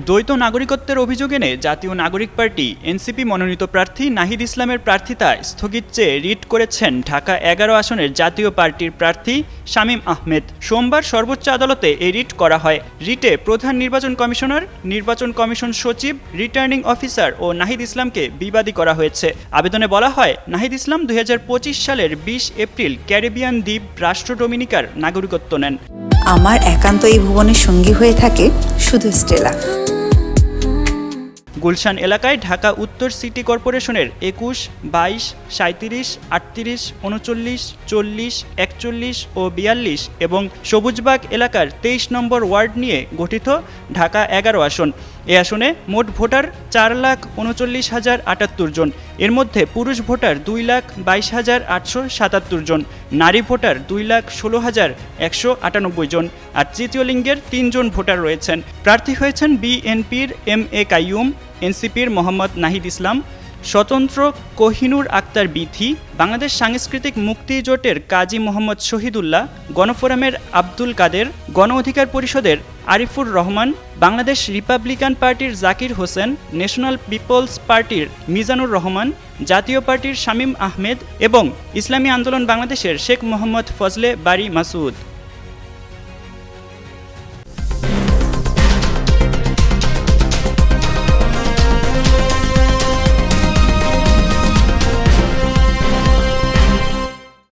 দ্বৈত নাগরিকত্বের অভিযোগ এনে জাতীয় নাগরিক পার্টি এনসিপি মনোনীত প্রার্থী নাহিদ ইসলামের প্রার্থিতা স্থগিত চেয়ে রিট করেছেন ঢাকা ১১ আসনের জাতীয় পার্টির প্রার্থী শামীম আহমেদ। সোমবার সর্বোচ্চ আদালতে এই রিট করা হয়। রিটে প্রধান নির্বাচন কমিশনার, নির্বাচন কমিশন সচিব, রিটার্নিং অফিসার ও নাহিদ ইসলামকে বিবাদী করা হয়েছে। আবেদনে বলা হয়, নাহিদ ইসলাম ২০২৫ সালের ২০ এপ্রিল ক্যারিবিয়ান দ্বীপ রাষ্ট্র ডোমিনিকার নাগরিকত্ব নেন। আমার একান্ত এই ভুবনের সঙ্গী হয়ে থাকে শুধু স্টেলা। গুলশান এলাকায় ঢাকা উত্তর সিটি কর্পোরেশনের ২১, ২২, ৩৭, ৩৮, ৩৯, ৪০, ৪১ ও ৪২ এবং সবুজবাগ এলাকার ২৩ নম্বর ওয়ার্ড নিয়ে গঠিত ঢাকা ১১ আসন। এ আসনে মোট ভোটার ৪,৩৯,০৭৮ জন। এর মধ্যে পুরুষ ভোটার ২,২২,৮৭৭ জন, নারী ভোটার ২,১৬,১৯৮ জন আর তৃতীয় লিঙ্গের ৩ জন ভোটার রয়েছেন। প্রার্থী হয়েছেন বিএনপির এম.এ. কাইয়ুম, এনসিপির মোহাম্মদ নাহিদ ইসলাম, স্বতন্ত্র কোহিনুর আক্তার বিথি, বাংলাদেশ সাংস্কৃতিক মুক্তি জোটের কাজী মোহাম্মদ শহীদুল্লাহ, গণফোরামের আব্দুল কাদের, গণ অধিকার পরিষদের আরিফুর রহমান, বাংলাদেশ রিপাবলিকান পার্টির জাকির হোসেন, ন্যাশনাল পিপলস পার্টির মিজানুর রহমান, জাতীয় পার্টির শামীম আহমেদ এবং ইসলামী আন্দোলন বাংলাদেশের শেখ মোহাম্মদ ফজলে বারী মাসুদ।